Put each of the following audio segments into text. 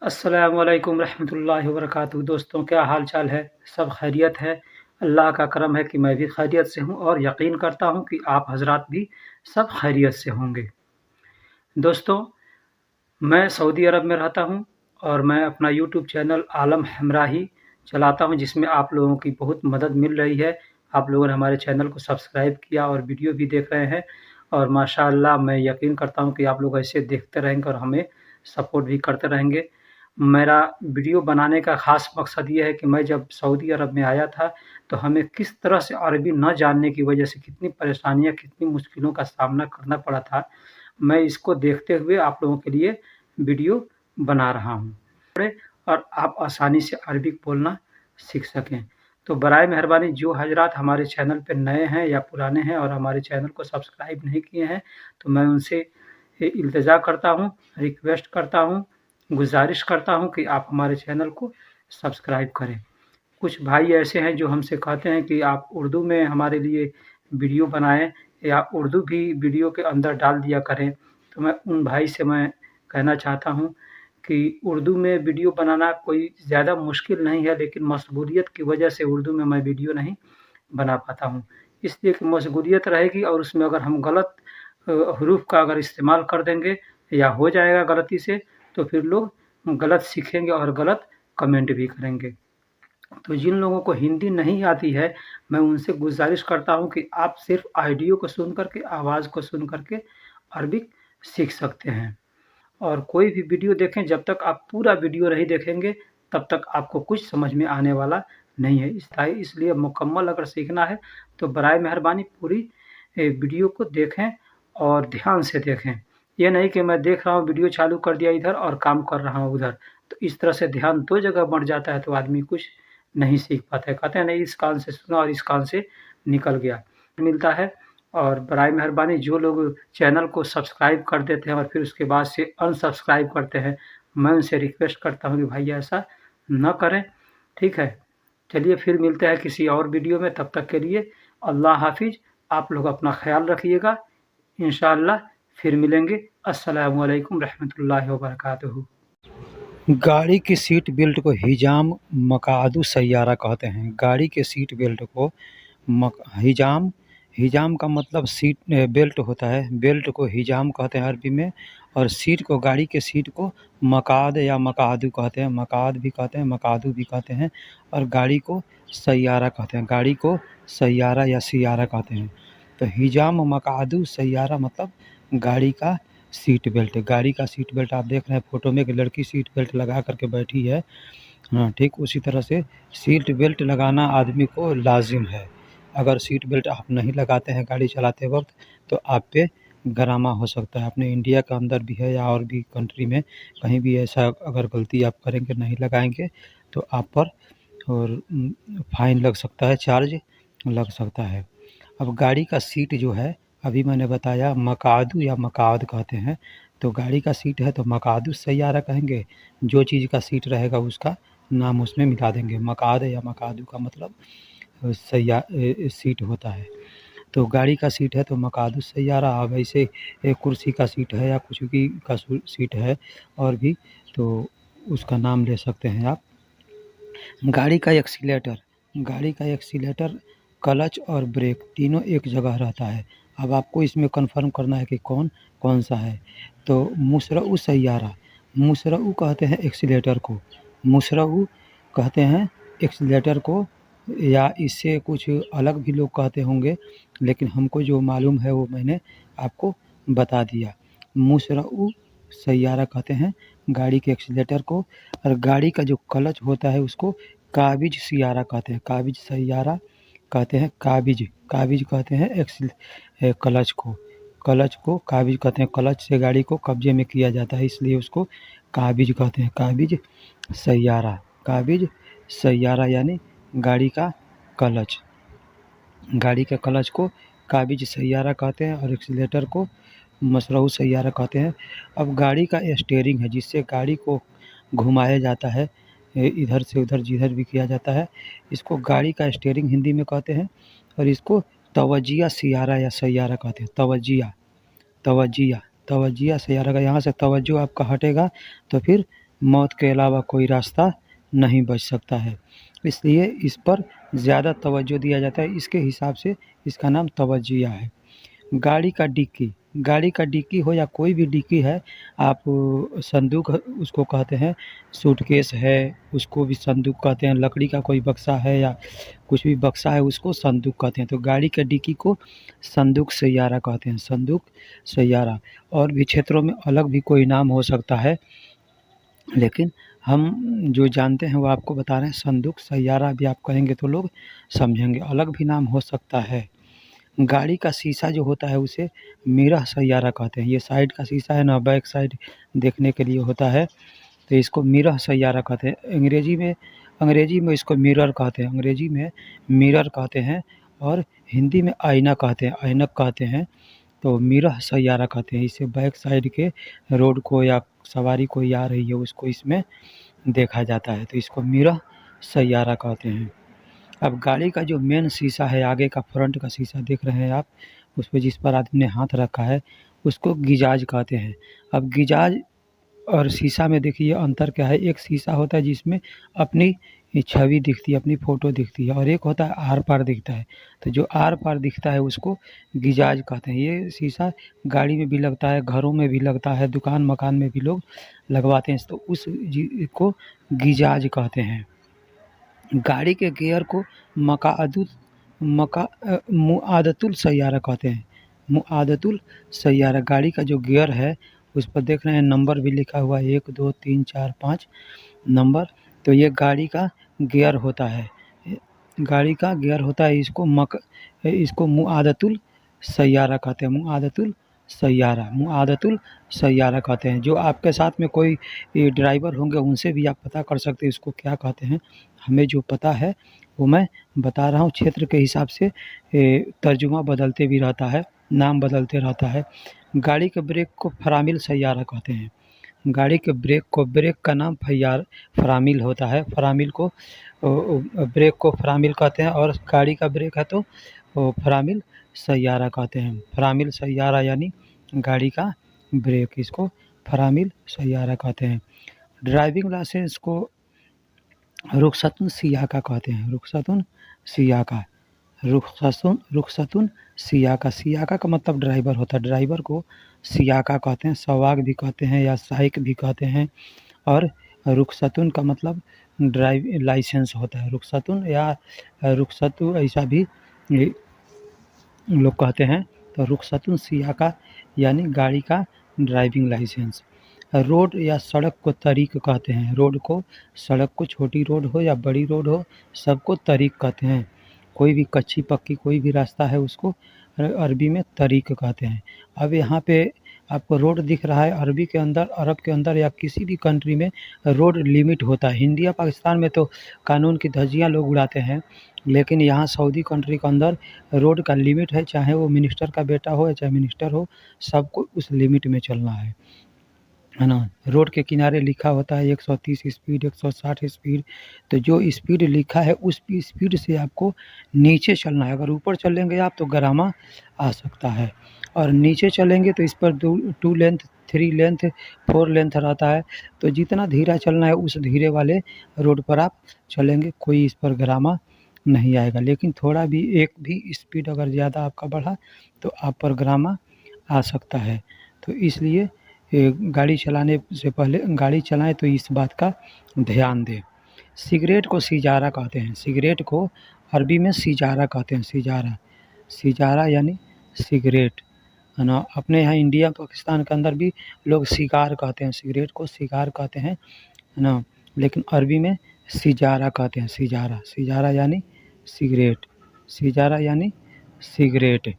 अस्सलामुअलैकुम रहमतुल्लाहि व बरकातुहू। दोस्तों, क्या हाल चाल है? सब खैरियत है। अल्लाह का करम है कि मैं भी खैरियत से हूँ और यकीन करता हूँ कि आप हज़रात भी सब खैरियत से होंगे। दोस्तों, मैं सऊदी अरब में रहता हूँ और मैं अपना यूट्यूब चैनल आलम हमराही चलाता हूँ, जिसमें आप लोगों की बहुत मदद मिल रही है। आप लोगों ने हमारे चैनल को सब्सक्राइब किया और वीडियो भी देख रहे हैं और माशाअल्लाह मैं यकीन करता हूँ कि आप लोग ऐसे देखते रहेंगे और हमें सपोर्ट भी करते रहेंगे। मेरा वीडियो बनाने का ख़ास मकसद ये है कि मैं जब सऊदी अरब में आया था, तो हमें किस तरह से अरबी न जानने की वजह से कितनी परेशानियाँ, कितनी मुश्किलों का सामना करना पड़ा था। मैं इसको देखते हुए आप लोगों के लिए वीडियो बना रहा हूँ और आप आसानी से अरबिक बोलना सीख सकें। तो बराए मेहरबानी जो हज़रात हमारे चैनल पे नए हैं या पुराने हैं और हमारे चैनल को सब्सक्राइब नहीं किए हैं, तो मैं उनसे इल्तिजा करता हूँ, रिक्वेस्ट करता हूँ, गुज़ारिश करता हूँ कि आप हमारे चैनल को सब्सक्राइब करें। कुछ भाई ऐसे हैं जो हमसे कहते हैं कि आप उर्दू में हमारे लिए वीडियो बनाएँ या उर्दू भी वीडियो के अंदर डाल दिया करें। तो मैं उन भाई से मैं कहना चाहता हूँ कि उर्दू में वीडियो बनाना कोई ज़्यादा मुश्किल नहीं है, लेकिन मशगूलियत की वजह से उर्दू में मैं वीडियो नहीं बना पाता हूँ। इसलिए कि मशगूलियत रहेगी और उसमें अगर हम गलत हरूफ का अगर इस्तेमाल कर देंगे या हो जाएगा गलती से, तो फिर लोग गलत सीखेंगे और गलत कमेंट भी करेंगे। तो जिन लोगों को हिंदी नहीं आती है, मैं उनसे गुज़ारिश करता हूँ कि आप सिर्फ़ ऑडियो को सुन कर के, आवाज़ को सुन कर के अरबिक सीख सकते हैं। और कोई भी वीडियो देखें, जब तक आप पूरा वीडियो नहीं देखेंगे, तब तक आपको कुछ समझ में आने वाला नहीं है। इसलिए मुकम्मल अगर सीखना है, तो बराए मेहरबानी पूरी वीडियो को देखें और ध्यान से देखें। ये नहीं कि मैं देख रहा हूँ, वीडियो चालू कर दिया इधर और काम कर रहा हूँ उधर। तो इस तरह से ध्यान 2 जगह बँट जाता है, तो आदमी कुछ नहीं सीख पाता है। कहते हैं नहीं, इस कान से सुना और इस कान से निकल गया। मिलता है। और बराए मेहरबानी जो लोग चैनल को सब्सक्राइब कर देते हैं और फिर उसके बाद से अनसब्सक्राइब करते हैं, मैं उनसे रिक्वेस्ट करता हूँ कि भाई ऐसा न करें, ठीक है? चलिए फिर मिलते हैं किसी और वीडियो में, तब तक के लिए अल्लाह हाफ़िज़। आप लोग अपना ख़याल रखिएगा। इंशाअल्लाह फिर मिलेंगे। अस्सलामु अलैकुम रहमतुल्लाहि व बरकातुहू। गाड़ी की सीट बेल्ट को हिजाम मकादू सैयारा कहते हैं। गाड़ी के सीट बेल्ट को हिजाम हिजाम का मतलब सीट बेल्ट होता है। बेल्ट को हिजाम कहते हैं अरबी में, और सीट को, गाड़ी के सीट को मकाद या मकादू कहते हैं। मकाद भी कहते हैं, मकादू भी कहते हैं, और गाड़ी को सैयारा कहते हैं। गाड़ी को सैयारा या सियारा कहते हैं। तो हिजाम मकादू सैयारा मतलब गाड़ी का सीट बेल्ट। गाड़ी का सीट बेल्ट आप देख रहे हैं फ़ोटो में कि लड़की सीट बेल्ट लगा करके बैठी है। हाँ, ठीक उसी तरह से सीट बेल्ट लगाना आदमी को लाज़िम है। अगर सीट बेल्ट आप नहीं लगाते हैं गाड़ी चलाते वक़्त, तो आप पे गरामा हो सकता है। अपने इंडिया के अंदर भी है या और भी कंट्री में कहीं भी ऐसा अगर गलती आप करेंगे, नहीं लगाएँगे, तो आप पर और फ़ाइन लग सकता है, चार्ज लग सकता है। अब गाड़ी का सीट जो है, अभी मैंने बताया मकादू या मकाद कहते हैं। तो गाड़ी का सीट है तो मकादू सैयारा कहेंगे। जो चीज़ का सीट रहेगा उसका नाम उसमें मिला देंगे। मकाद या मकादू का मतलब सीट होता है। तो गाड़ी का सीट है तो मकादू सैयारा। अब ऐसे कुर्सी का सीट है या कुछ भी का सीट है और भी, तो उसका नाम ले सकते हैं आप। गाड़ी का एक्सीलेटर, क्लच और ब्रेक तीनों एक जगह रहता है। अब आपको इसमें कन्फर्म करना है कि कौन सा है। तो मुसरऊ सैयारा, मुसरऊ कहते हैं एक्सीलेटर को, मुसरऊ कहते हैं एक्सीलेटर को, या इससे कुछ अलग भी लोग कहते होंगे, लेकिन हमको जो मालूम है वो मैंने आपको बता दिया। मुसरऊ सैयारा कहते हैं गाड़ी के एक्सीलेटर को, और गाड़ी का जो क्लच होता है उसको काबिज सियारा कहते हैं। काबिज सैयारा कहते हैं, काबिज कहते हैं क्लच को काबिज कहते हैं। क्लच से गाड़ी को कब्जे में किया जाता है, इसलिए उसको काबिज कहते हैं। काबिज सैयारा यानी गाड़ी का क्लच। गाड़ी के क्लच को काबिज सैयारा कहते हैं और एक्सीलेटर को मसरऊ सैयारा कहते हैं। अब गाड़ी का स्टीयरिंग है, जिससे गाड़ी को घुमाया जाता है, इधर से उधर जिधर भी किया जाता है, इसको गाड़ी का स्टीयरिंग हिंदी में कहते हैं। और इसको तवज्जिया सियारा या सैयारा कहते हैं। तवज्जिया सैयारा का यहाँ से तवज्जो आपका हटेगा तो फिर मौत के अलावा कोई रास्ता नहीं बच सकता है, इसलिए इस पर ज़्यादा तवज्जो दिया जाता है। इसके हिसाब से इसका नाम तवज्जिया है। गाड़ी का डिक्की हो या कोई भी डिक्की है, आप संदूक उसको कहते हैं, सूटकेस है उसको भी संदूक कहते हैं, लकड़ी का कोई बक्सा है या कुछ भी बक्सा है उसको संदूक कहते हैं। तो गाड़ी के डिक्की को संदूक सैयारा कहते हैं, संदूक सैयारा। और भी क्षेत्रों में अलग भी कोई नाम हो सकता है, लेकिन हम जो जानते हैं वो आपको बता रहे हैं। संदूक सैयारा भी आप कहेंगे तो लोग समझेंगे, अलग भी नाम हो सकता है। गाड़ी का शीशा जो होता है उसे मिरर सैयारा कहते हैं। ये साइड का शीशा है ना, बैक साइड देखने के लिए होता है, तो इसको मिरर सैयारा कहते हैं। अंग्रेजी में इसको मिरर कहते हैं, अंग्रेजी में मिरर कहते हैं, और हिंदी में आईना कहते हैं, ऐनक कहते हैं। तो मिरर सैयारा कहते हैं। इसे बैक साइड के रोड को या सवारी कोई आ रही है उसको इसमें देखा जाता है, तो इसको मिरर सैयारा कहते हैं। अब गाड़ी का जो मेन शीशा है, आगे का फ्रंट का शीशा देख रहे हैं आप, उस पे जिस पर आदमी ने हाथ रखा है उसको गिजाज कहते हैं। अब गिजाज और शीशा में देखिए अंतर क्या है। एक शीशा होता है जिसमें अपनी छवि दिखती है, अपनी फ़ोटो दिखती है, और एक होता है आर पार दिखता है। तो जो आर पार दिखता है उसको गिजाज कहते हैं। ये शीशा गाड़ी में भी लगता है, घरों में भी लगता है, दुकान मकान में भी लोग लगवाते हैं, तो उस को गिजाज कहते हैं। गाड़ी के गियर को मुआदतुल सैयारा कहते हैं, मुआदतुल सैयारा। गाड़ी का जो गियर है उस पर देख रहे हैं नंबर भी लिखा हुआ है, 1 2 3 4 5 नंबर। तो ये गाड़ी का गियर होता है, गाड़ी का गियर होता है। इसको मुआदतुल सैयारा कहते हैं, मुआदतुल सैयारा कहते हैं। जो आपके साथ में कोई ड्राइवर होंगे उनसे भी आप पता कर सकते हैं इसको क्या कहते हैं। हमें जो पता है वो मैं बता रहा हूँ। क्षेत्र के हिसाब से तर्जुमा बदलते भी रहता है, नाम बदलते रहता है। गाड़ी के ब्रेक को फरामिल सैयारा कहते हैं। गाड़ी के ब्रेक का नाम फरामिल होता है। फरामिल को ब्रेक को फरामिल कहते हैं, और गाड़ी का ब्रेक है तो फरामिल सैयारा कहते हैं। फरामिल सैयारा यानी गाड़ी का ब्रेक, इसको फरामिल सैयारा कहते हैं। ड्राइविंग लाइसेंस को रुखसतुन सियाका कहते हैं, रुखसतुन सियाका, रुखसतुन सियाका। सियाका का मतलब ड्राइवर होता है, ड्राइवर को सियाका कहते हैं, सवाक भी कहते हैं या साइक भी कहते हैं। और रुखसतुन का मतलब ड्राइव लाइसेंस होता है, रुखसतुन या रुखसतु ऐसा भी लोग कहते हैं। तो रुखसतुन सियाका यानी गाड़ी का ड्राइविंग लाइसेंस। रोड या सड़क को तरीक कहते हैं। रोड को, सड़क को, छोटी रोड हो या बड़ी रोड हो, सबको तरीक कहते हैं। कोई भी कच्ची पक्की कोई भी रास्ता है उसको अरबी में तरीक कहते हैं। अब यहाँ पे आपको रोड दिख रहा है, अरब के अंदर या किसी भी कंट्री में रोड लिमिट होता है। इंडिया पाकिस्तान में तो कानून की धज्जियाँ लोग उड़ाते हैं, लेकिन यहाँ सऊदी कंट्री के अंदर रोड का लिमिट है। चाहे वो मिनिस्टर का बेटा हो या चाहे मिनिस्टर हो, सबको उस लिमिट में चलना है ना। रोड के किनारे लिखा होता है 130 स्पीड, 160 स्पीड। तो जो स्पीड लिखा है उस स्पीड से आपको नीचे चलना है। अगर ऊपर चलेंगे आप तो गरामा आ सकता है, और नीचे चलेंगे तो इस पर 2 लेंथ, 3 लेंथ, 4 लेंथ रहता है। तो जितना धीरा चलना है उस धीरे वाले रोड पर आप चलेंगे, कोई इस पर गरामा नहीं आएगा। लेकिन थोड़ा भी एक भी स्पीड अगर ज़्यादा आपका बढ़ा तो आप पर गरामा आ सकता है। तो इसलिए गाड़ी चलाने से पहले गाड़ी चलाएं तो इस बात का ध्यान दें। सिगरेट को सिजारा कहते हैं, सिगरेट को अरबी में सिजारा कहते हैं, सिजारा, सिजारा यानी सिगरेट, है ना। अपने यहाँ इंडिया पाकिस्तान के अंदर भी लोग सिगार कहते हैं, सिगरेट को सिगार कहते हैं, है ना। लेकिन अरबी में सिजारा कहते हैं, सिजारा, सिजारा यानी सिगरेट, सिजारा यानी सिगरेट।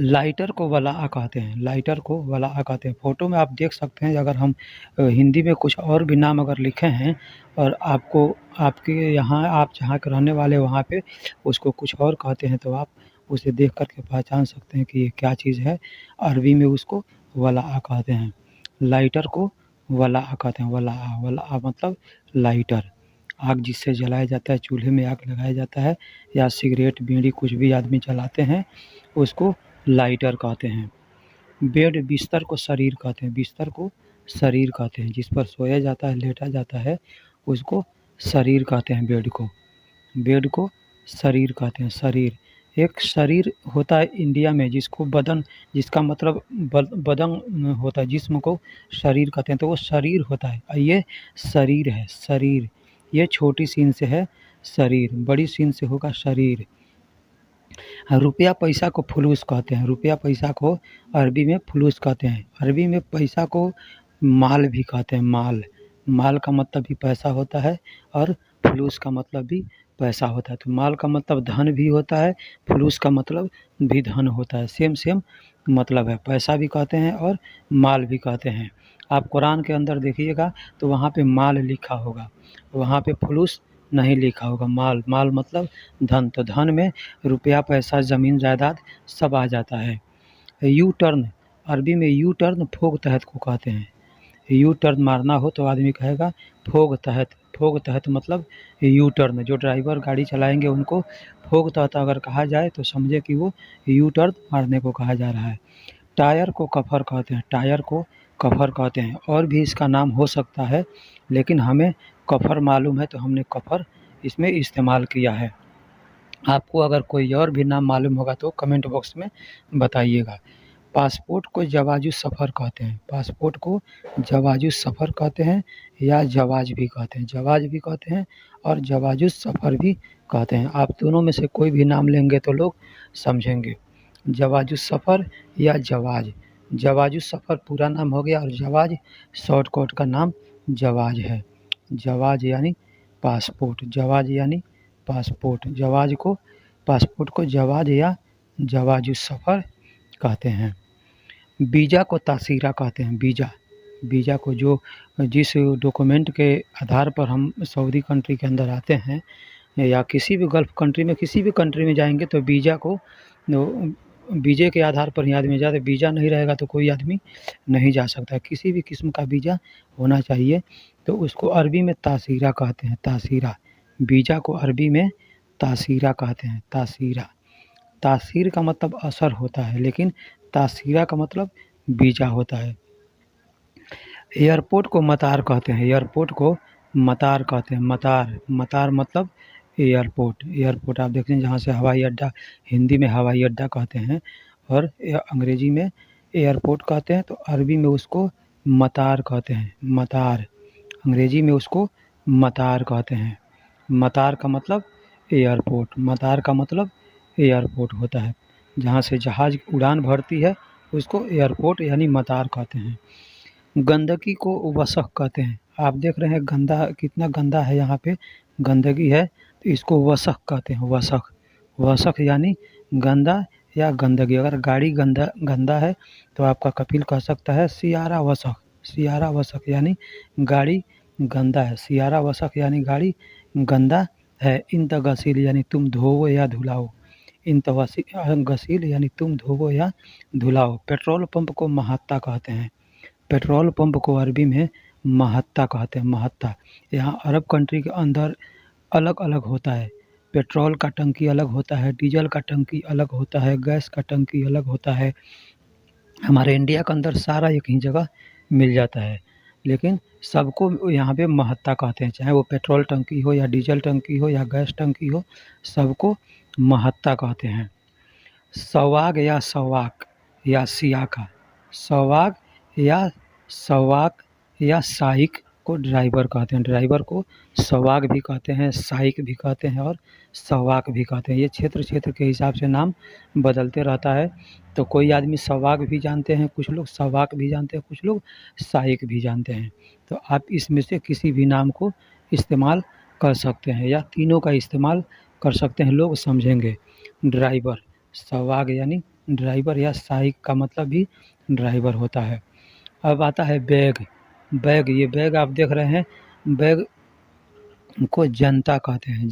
लाइटर को वलाआ कहते हैं, लाइटर को वलाआ कहते हैं। फ़ोटो में आप देख सकते हैं, अगर हम हिंदी में कुछ और भी नाम अगर लिखे हैं और आपको आपके यहाँ आप जहाँ के रहने वाले वहाँ पे उसको कुछ और कहते हैं, तो आप उसे देख कर के पहचान सकते हैं कि ये क्या चीज़ है। अरबी में उसको वलाआ कहते हैं, लाइटर को वलाआ कहते हैं। वलाआ, वलाआ मतलब लाइटर, आग जिससे जलाया जाता है, चूल्हे में आग लगाया जाता है, या सिगरेट बीड़ी कुछ भी आदमी जलाते हैं उसको लाइटर कहते हैं। बेड, बिस्तर को शरीर कहते हैं, बिस्तर को शरीर कहते हैं। जिस पर सोया जाता है, लेटा जाता है, उसको शरीर कहते हैं। बेड को शरीर कहते हैं। शरीर, एक शरीर होता है इंडिया में जिसको बदन, जिसका मतलब बदन होता है, जिस्म को शरीर कहते हैं, तो वो शरीर होता है। ये शरीर है, शरीर। ये छोटी सीन से है शरीर, बड़ी सीन से होगा शरीर। रुपया पैसा को फुलूस कहते हैं। रुपया पैसा को अरबी में फुलूस कहते हैं। अरबी में पैसा को माल भी कहते हैं। माल का मतलब भी पैसा होता है और फुलूस का मतलब भी पैसा होता है। तो माल का मतलब धन भी होता है, फुलूस का मतलब भी धन होता है। सेम मतलब है। पैसा भी कहते हैं और माल भी कहते हैं। आप कुरान के अंदर देखिएगा तो वहाँ पे माल लिखा होगा, वहाँ पे फुलूस नहीं लिखा होगा। माल मतलब धन। तो धन में रुपया पैसा ज़मीन जायदाद सब आ जाता है। यू टर्न, अरबी में यू टर्न फोग तहत को कहते हैं। यू टर्न मारना हो तो आदमी कहेगा फोग तहत। फोग तहत मतलब यू टर्न। जो ड्राइवर गाड़ी चलाएंगे उनको फोग तहत अगर कहा जाए तो समझे कि वो यू टर्न मारने को कहा जा रहा है। टायर को कफर कहते हैं। टायर को कफर कहते हैं। और भी इसका नाम हो सकता है, लेकिन हमें कफर मालूम है तो हमने कफर इसमें इस्तेमाल किया है। आपको अगर कोई और भी नाम मालूम होगा तो कमेंट बॉक्स में बताइएगा। पासपोर्ट को जवाज़ु सफ़र कहते हैं। पासपोर्ट को जवाज़ु सफ़र कहते हैं या जवाज़ भी कहते हैं। जवाज़ भी कहते हैं और जवाज़ु सफ़र भी कहते हैं। आप दोनों में से कोई भी नाम लेंगे तो लोग समझेंगे। जवाज़ु सफ़र या जवाज़। जवाज़ु सफ़र पूरा नाम हो गया और जवाज़ शॉर्टकट का नाम जवाज़ है। जवाज़ यानी पासपोर्ट। जवाज़ यानी पासपोर्ट। पासपोर्ट को जवाज़ या जवाज़ु सफ़र कहते हैं। वीज़ा को तासीरा कहते हैं। वीज़ा को जिस डॉक्यूमेंट के आधार पर हम सऊदी कंट्री के अंदर आते हैं या किसी भी गल्फ़ कंट्री में, किसी भी कंट्री में जाएंगे तो वीज़े के आधार पर ही आदमी जाता है। वीज़ा नहीं रहेगा तो कोई आदमी नहीं जा सकता। किसी भी किस्म का वीज़ा होना चाहिए, तो उसको अरबी में तासीरा कहते हैं। तासीरा। वीज़ा को अरबी में तासीरा कहते हैं। तासीरा। तासीर का मतलब असर होता है, लेकिन तासीरा का मतलब वीज़ा होता है। एयरपोर्ट को मतार कहते हैं। एयरपोर्ट को मतार कहते हैं। मतार मतलब एयरपोर्ट आप देखते हैं जहाँ से हवाई अड्डा, हिंदी में हवाई अड्डा कहते हैं और अंग्रेजी में एयरपोर्ट कहते हैं, तो अरबी में उसको मतार कहते हैं। मतार, अंग्रेजी में उसको मतार कहते हैं। मतार का मतलब एयरपोर्ट। मतार का मतलब एयरपोर्ट होता है। जहाँ से जहाज़ उड़ान भरती है उसको एयरपोर्ट यानी मतार कहते हैं। गंदगी को वसख कहते हैं। आप देख रहे हैं गंदा, कितना गंदा है, यहाँ पे गंदगी है, तो इसको वसख कहते हैं। वसख यानी गंदा या गंदगी। अगर गाड़ी गंदा है तो आपका कपिल कह सकता है सियारा वसख यानी गाड़ी गंदा है। सियारा वसख यानी गाड़ी गंदा है। इंत गसील यानी तुम धोवो या धुलाओ। गसील यानी तुम धोवो या धुलाओ। पेट्रोल पंप को महत्ता कहते हैं। पेट्रोल पंप को अरबी में महत्ता कहते हैं। महत्ता। यहाँ अरब कंट्री के अंदर अलग अलग होता है। पेट्रोल का टंकी अलग होता है, डीजल का टंकी अलग होता है, गैस का टंकी अलग होता है। हमारे इंडिया के अंदर सारा एक ही जगह मिल जाता है, लेकिन सबको यहाँ पे महत्ता कहते हैं। चाहे वो पेट्रोल टंकी हो या डीजल टंकी हो या गैस टंकी हो, सबको महत्ता कहते हैं। सवाग या सवाक या सियाका। सवाग या साइक को ड्राइवर कहते हैं। ड्राइवर को सवाग भी कहते हैं, साइक भी कहते हैं और सवाक भी कहते हैं। ये क्षेत्र के हिसाब से नाम बदलते रहता है। तो कोई आदमी सवाग भी जानते हैं, कुछ लोग सवाक भी जानते हैं, कुछ लोग साइक भी जानते हैं। तो आप इसमें से किसी भी नाम को इस्तेमाल कर सकते हैं या तीनों का इस्तेमाल कर सकते हैं, लोग समझेंगे। ड्राइवर, सवाग यानी ड्राइवर या साइक का मतलब भी ड्राइवर होता है। अब आता है बैग। ये बैग आप देख रहे हैं, बैग को जनता कहते हैं।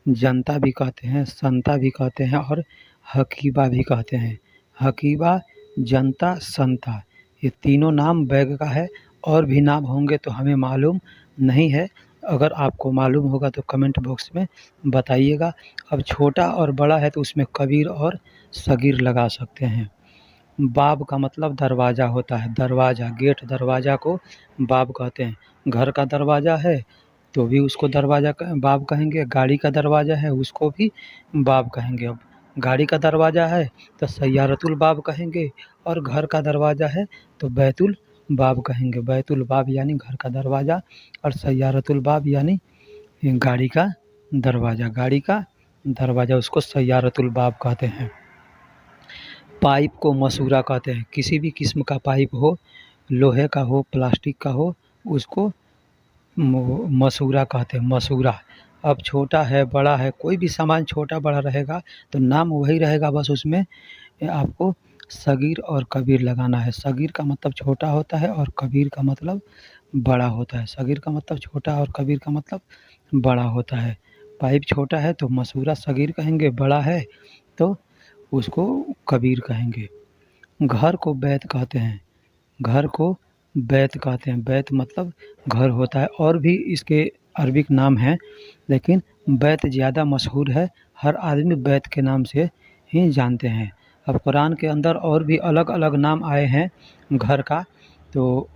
जनता भी कहते हैं, संता भी कहते हैं और हकीबा भी कहते हैं। हकीबा, जनता, संता, ये तीनों नाम बैग का है। और भी नाम होंगे तो हमें मालूम नहीं है, अगर आपको मालूम होगा तो कमेंट बॉक्स में बताइएगा। अब छोटा और बड़ा है तो उसमें कबीर और सगीर लगा सकते हैं। बाब का मतलब दरवाज़ा होता है, दरवाज़ा, गेट, दरवाज़ा को बाब कहते हैं। घर का दरवाज़ा है तो भी उसको दरवाज़ा बाब कहेंगे, गाड़ी का दरवाज़ा है उसको भी बाब कहेंगे। अब गाड़ी का दरवाज़ा है तो सय्यारतुल बाब कहेंगे, और घर का दरवाज़ा है तो बैतुल बाब कहेंगे। बैतुल बाब यानी घर का दरवाज़ा, और सय्यारतुल बाब यानी गाड़ी का दरवाज़ा। गाड़ी का दरवाज़ा उसको सय्यारतुल बाब कहते हैं। पाइप को मसूरा कहते हैं। किसी भी किस्म का पाइप हो, लोहे का हो, प्लास्टिक का हो, उसको मसूरा कहते हैं, मसूरा। अब छोटा है, बड़ा है, कोई भी सामान छोटा बड़ा रहेगा तो नाम वही रहेगा, बस उसमें आपको सगीर और कबीर लगाना है। सगीर का मतलब छोटा होता है और कबीर का मतलब बड़ा होता है। सगीर का मतलब छोटा और कबीर का मतलब बड़ा होता है। पाइप छोटा है तो मसूरा सगीर कहेंगे, बड़ा है तो उसको कबीर कहेंगे। घर को बैत कहते हैं। घर को बैत कहते हैं। बैत मतलब घर होता है, और भी इसके अरबिक नाम हैं, लेकिन बैत ज़्यादा मशहूर है। हर आदमी बैत के नाम से ही जानते हैं। अब कुरान के अंदर और भी अलग अलग नाम आए हैं घर का, तो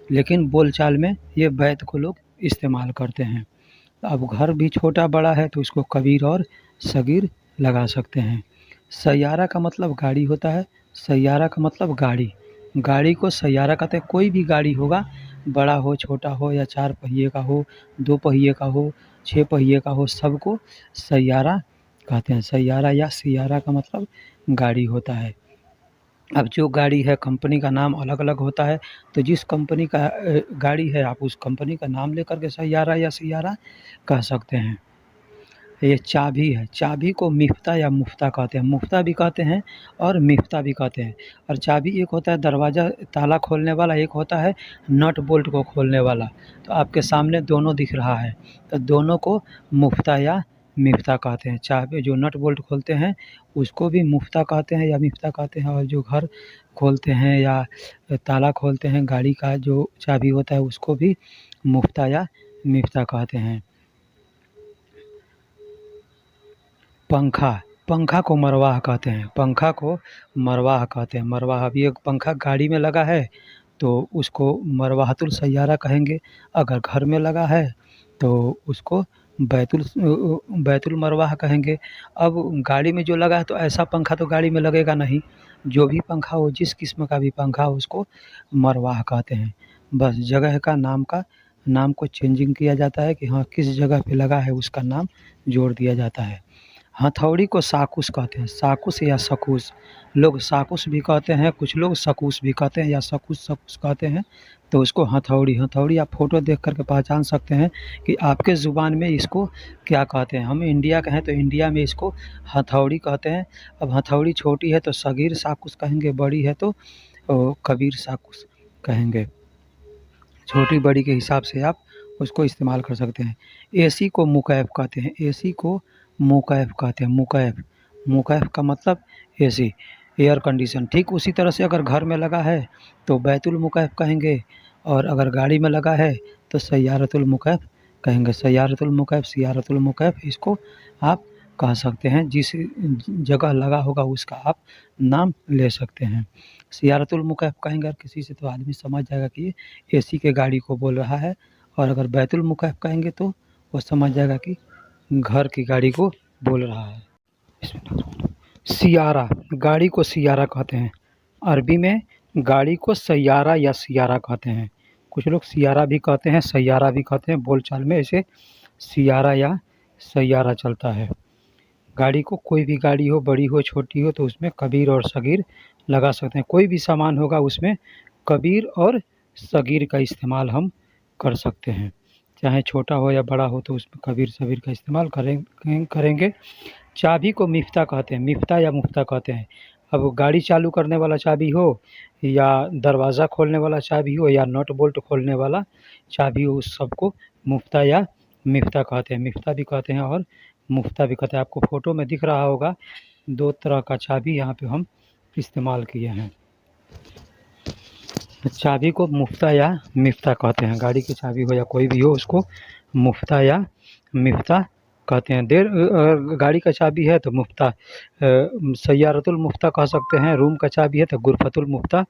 लेकिन बोलचाल में ये बैत को लोग इस्तेमाल करते हैं। अब घर भी छोटा बड़ा है तो इसको कबीर और सगीर लगा सकते हैं। सैयारा का मतलब गाड़ी होता है। सैयारा का मतलब गाड़ी। गाड़ी को सैयारा कहते हैं। कोई भी गाड़ी होगा, बड़ा हो, छोटा हो, या 4 पहिए का हो, 2 पहिए का हो, 6 पहिए का हो, सबको सैयारा कहते हैं। सैयारा या सियारा का मतलब गाड़ी होता है। अब जो गाड़ी है, कंपनी का नाम अलग-अलग होता है, तो जिस कंपनी का गाड़ी है, आप उस कंपनी का नाम लेकर के सैयारा या सियारा कह सकते हैं। ये चाबी है। चाबी को मिफ्ता या मुफ्ता कहते हैं। मुफ्ता भी कहते हैं और मिफ्ता भी कहते हैं। और चाबी एक होता है दरवाज़ा ताला खोलने वाला, एक होता है नट बोल्ट को खोलने वाला। तो आपके सामने दोनों दिख रहा है, तो दोनों को मुफ्ता या मिफ्ता कहते हैं। चाबी जो नट बोल्ट खोलते हैं उसको भी मुफ्ता कहते हैं या मिफ्ता कहते हैं, और जो घर खोलते हैं या ताला खोलते हैं, गाड़ी का जो चाबी होता है उसको भी मुफ्ता या मिफ्ता कहते हैं। पंखा। पंखा को मरवाह कहते हैं। पंखा को मरवाह कहते हैं। मरवाह, अभी एक पंखा गाड़ी में लगा है तो उसको मरवाहतुल सैयारा कहेंगे। अगर घर में लगा है तो उसको बैतुल मरवाह कहेंगे। अब गाड़ी में जो लगा है तो ऐसा पंखा तो गाड़ी में लगेगा नहीं। जो भी पंखा हो, जिस किस्म का भी पंखा हो, उसको मरवाह कहते हैं। बस जगह का नाम को चेंजिंग किया जाता है कि हाँ, किस जगह पे लगा है उसका नाम जोड़ दिया जाता है। हथौड़ी को साकुस कहते हैं। साकुस या सकूस, लोग साकुस भी कहते हैं, कुछ लोग सकूस भी कहते हैं, या सकूस कहते हैं। तो उसको हथौड़ी आप फ़ोटो देख कर के पहचान सकते हैं कि आपके ज़ुबान में इसको क्या कहते हैं। हम इंडिया के हैं तो इंडिया में इसको हथौड़ी कहते हैं। अब हथौड़ी छोटी है तो सगीर साकुस कहेंगे, बड़ी है तो कबीर साकुस कहेंगे। छोटी बड़ी के हिसाब से आप उसको इस्तेमाल कर सकते हैं। एसी को मुकैफ़ कहते हैं। एसी को मुकैफ़ कहते हैं। मुकैफ़ का मतलब एसी, एयर कंडीशन। ठीक उसी तरह से अगर घर में लगा है तो बैतुल मुकैफ़ कहेंगे, और अगर गाड़ी में लगा है तो सय्यारतुल मुकैफ़ कहेंगे। सय्यारतुल मुकैफ़, सियारतुल मुकैफ़ इसको आप कह सकते हैं। जिस जगह लगा होगा उसका आप नाम ले सकते हैं। सियारतुल मुकैफ़ कहेंगे और किसी से तो आदमी समझ जाएगा कि ये एसी के गाड़ी को बोल रहा है, और अगर बैतुल मुकैफ़ कहेंगे तो वो समझ जाएगा कि घर की गाड़ी को बोल रहा है। सियारा, गाड़ी को सियारा कहते हैं। अरबी में गाड़ी को सैयारा या सियारा कहते हैं। कुछ लोग सियारा भी कहते हैं, सैयारा भी कहते हैं। बोलचाल में इसे सियारा या सैयारा चलता है। गाड़ी को, कोई भी गाड़ी हो, बड़ी हो, छोटी हो, तो उसमें कबीर और सगीर लगा सकते हैं। कोई भी सामान होगा उसमें कबीर और सगीर का इस्तेमाल हम कर सकते हैं। चाहे छोटा हो या बड़ा हो तो उसमें कबीर सगीर का इस्तेमाल करेंगे। चाबी को मिफ्ता कहते हैं। मिफ्ता या मुफ्ता कहते हैं। अब गाड़ी चालू करने वाला चाबी हो, या दरवाज़ा खोलने वाला चाबी हो, या नट बोल्ट खोलने वाला चाबी हो, उस सबको मुफ्ता या मिफ्ता कहते हैं। मिफ्ता भी कहते हैं और मुफ्ता भी कहते हैं। आपको फ़ोटो में दिख रहा होगा 2 तरह का चाबी यहाँ पे हम इस्तेमाल किए हैं। चाबी को मुफ्ता या मिफ्ता कहते हैं। गाड़ी की चाबी हो या कोई भी हो, उसको मुफ्ता या मिफ्ता कहते हैं। गाड़ी का चाबी है तो मुफ्ता, सय्यारतुल मुफ्ता कह सकते हैं। रूम का चाबी है तो गुरफतुल मुफ्ता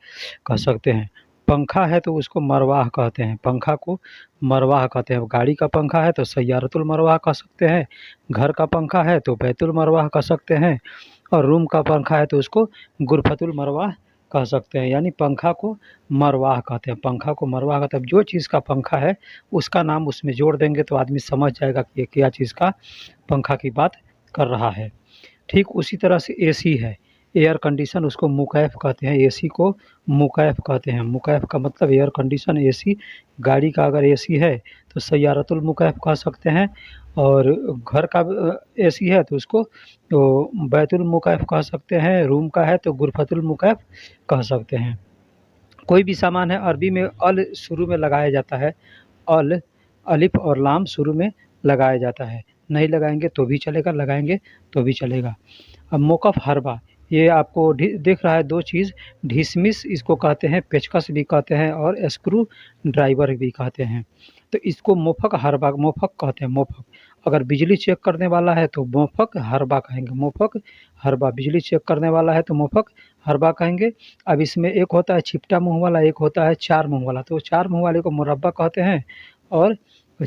कह सकते हैं। पंखा है तो उसको मरवाह कहते हैं, पंखा को मरवाह कहते हैं। गाड़ी का पंखा है तो सय्यारतुल मरवाह कह सकते हैं। घर का पंखा है तो बैतुल मरवाह कह सकते हैं। और रूम का पंखा है तो उसको गुरफतुल मरवाह कह सकते हैं। यानी पंखा को मरवाह कहते हैं। पंखा को मरवाह कहते हैं। जो चीज़ का पंखा है उसका नाम उसमें जोड़ देंगे तो आदमी समझ जाएगा कि ये क्या चीज़ का पंखा की बात कर रहा है। ठीक उसी तरह से एसी है, एयर कंडीशन, उसको मुकैफ़ कहते हैं। एसी को मुकैफ़ कहते हैं। मुकैफ़ का मतलब एयर कंडीशन एसी। गाड़ी का अगर एसी है तो सय्यारतुल मुकैफ़ कह सकते हैं। और घर का एसी है तो उसको तो बैतुल मुकैफ़ कह सकते हैं। रूम का है तो गुरफतुल मुकैफ़ कह सकते हैं। कोई भी सामान है, अरबी में अल शुरू में लगाया जाता है। अल, अलिफ और लाम शुरू में लगाया जाता है। नहीं लगाएंगे तो भी चलेगा, लगाएंगे तो भी चलेगा। अब मोकफ हरबा, ये आपको दिख रहा है दो चीज़। ढिसमिस इसको कहते हैं, पेचकस भी कहते हैं और स्क्रू ड्राइवर भी कहते हैं। तो इसको मोफक हरबा, मोफक कहते हैं। मोफक, अगर बिजली चेक करने वाला है तो मोफक हरबा कहेंगे। मोफक हरबा, बिजली चेक करने वाला है तो मोफक हरबा कहेंगे। अब इसमें एक होता है छिपटा मुँह वाला, एक होता है चार मुँह वाला। तो चार मुँह वाले को मुरब्बा कहते हैं और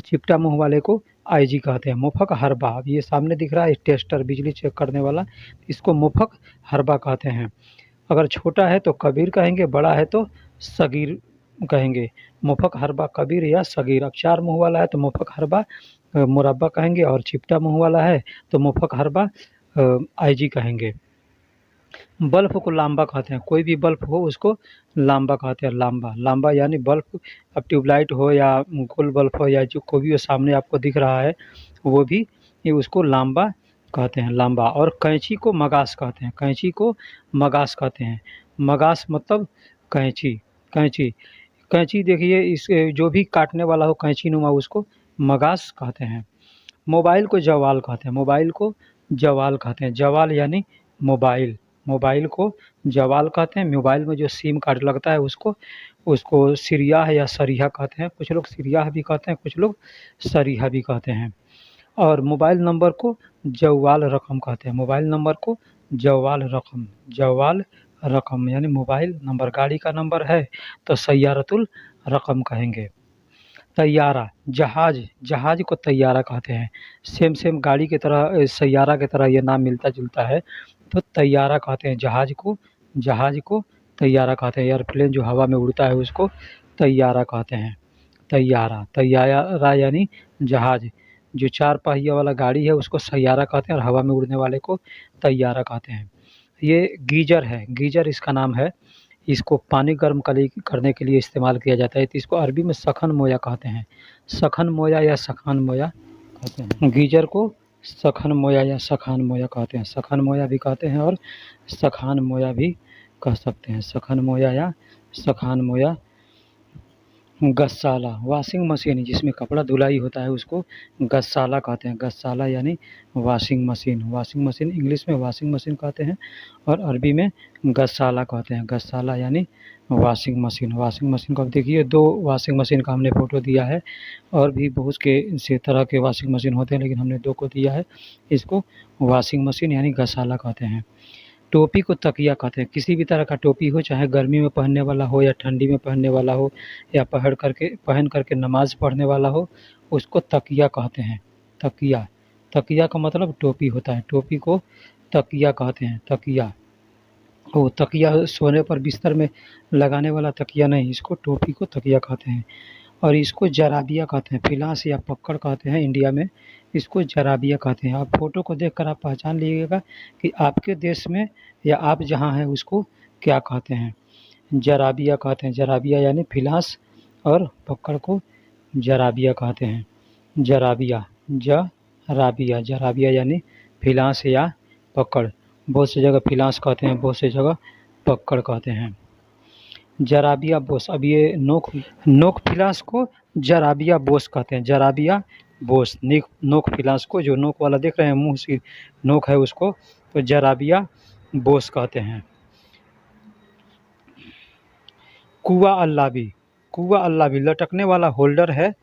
छिपटा मुँह वाले को आईजी कहते हैं। मोफक हरबा, अब ये सामने दिख रहा है टेस्टर, बिजली चेक करने वाला, इसको मोफक हरबा कहते हैं। अगर छोटा है तो कबीर कहेंगे, बड़ा है तो सगीर कहेंगे। मोफक हरबा कबीर या सगीर। अब चार मुँह वाला है तो मोफक हरबा मुरब्बा कहेंगे और छिपटा मुँह वाला है तो मोफक हरबा आईजी कहेंगे। बल्ब को लांबा कहते हैं। कोई भी बल्ब हो उसको लांबा कहते हैं। लांबा, लांबा यानी बल्ब, अब ट्यूबलाइट हो या गोल बल्ब हो या जो कोई भी हो सामने आपको दिख रहा है वो भी ये उसको लांबा कहते हैं। लांबा। और कैंची को मगास कहते हैं। कैंची को मगास कहते हैं। मगास मतलब कैंची। कैंची, कैंची देखिए इस जो भी काटने वाला हो कैंची नुमा उसको मगास कहते हैं। मोबाइल को जवाल कहते हैं। मोबाइल को जवाल कहते हैं। जवाल यानी मोबाइल। मोबाइल को जवाल कहते हैं। मोबाइल में जो सिम कार्ड लगता है उसको उसको सिरियाह या सरीहा कहते हैं। कुछ लोग सिरियाह भी कहते हैं, कुछ लोग सरीहा भी कहते हैं। और मोबाइल नंबर को जवाल रकम कहते हैं। मोबाइल नंबर को जवाल रकम, जवाल रकम यानी मोबाइल नंबर। गाड़ी का नंबर है तो सय्यारतुल रकम कहेंगे। तैयारा, जहाज, जहाज को तैयारा कहते हैं। सेम गाड़ी की तरह सैयारा की तरह ये नाम मिलता-जुलता है, तो तैयारा कहते हैं जहाज को। जहाज को तैयारा कहते हैं। एयरप्लेन जो हवा में उड़ता है उसको तैयारा कहते हैं। तैयारा, तैयारा यानी जहाज। जो चार पहिया वाला गाड़ी है उसको सैयारा कहते हैं और हवा में उड़ने वाले को तैयारा कहते हैं। ये गीज़र है, गीज़र इसका नाम है। इसको पानी गर्म करने के लिए इस्तेमाल किया जाता है। तो इसको अरबी में सखन मोया कहते हैं। सखन मोया या सखान मोया कहते हैं। गीज़र को सखन मोया या सखान मोया कहते हैं। सखन मोया भी कहते हैं और सखान मोया भी कह सकते हैं। सखन मोया या सखान मोया। गस्साला, वॉशिंग मशीन जिसमें कपड़ा धुलाई होता है उसको गस्साला कहते हैं। गस्साला यानी washing machine. Washing machine English में वॉशिंग मशीन कहते हैं और अरबी में गस्साला कहते हैं। गस्साला यानी वॉशिंग मशीन। वॉशिंग मशीन को अब देखिए दो वॉशिंग मशीन का हमने फ़ोटो दिया है और भी बहुत के से तरह के वॉशिंग मशीन होते हैं लेकिन हमने दो को दिया है। इसको वॉशिंग मशीन यानी गस्साला कहते हैं। टोपी को तकिया कहते हैं। किसी भी तरह का टोपी हो, चाहे गर्मी में पहनने वाला हो या ठंडी में पहनने वाला हो या पहन करके नमाज़ पढ़ने वाला हो, उसको तकिया कहते हैं। तकिया, तकिया का मतलब टोपी होता है। टोपी को तकिया कहते हैं। तकिया, वो तकिया सोने पर बिस्तर में लगाने वाला तकिया नहीं, इसको टोपी को तकिया कहते हैं। और इसको जराबिया कहते हैं। फिलास या पक्कड़ कहते हैं इंडिया में, इसको जराबिया कहते हैं। आप फ़ोटो को देखकर आप पहचान लीजिएगा कि आपके देश में या आप जहाँ हैं उसको क्या कहते हैं। जराबिया कहते हैं। जराबिया यानी फिलास और पक्कड़ को जराबिया कहते हैं। जराबिया, जराबिया, जराबिया यानी फिलास या पक्कड़। बहुत सी जगह फिलास कहते हैं, बहुत सी जगह पक्कड़ कहते हैं। जराबिया बोस, अब ये नोक फिलास को जराबिया बोस कहते हैं। जराबिया बोस, नोक फिलास को जो नोक वाला देख रहे हैं मुँह से नोक है उसको तो जराबिया बोस कहते हैं। कुआ अल्लाबी, कुआ अल्लाबी लटकने वाला होल्डर है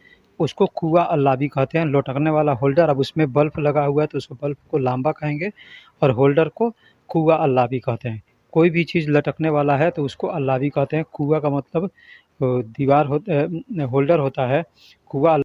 उसको कुआ अल्लाह भी कहते हैं। लटकने वाला होल्डर, अब उसमें बल्ब लगा हुआ है तो उसको बल्ब को लांबा कहेंगे और होल्डर को कुआ अल्लाह भी कहते हैं। कोई भी चीज़ लटकने वाला है तो उसको अल्लाह भी कहते हैं। कुआ का मतलब दीवार होल्डर होता है। कुआ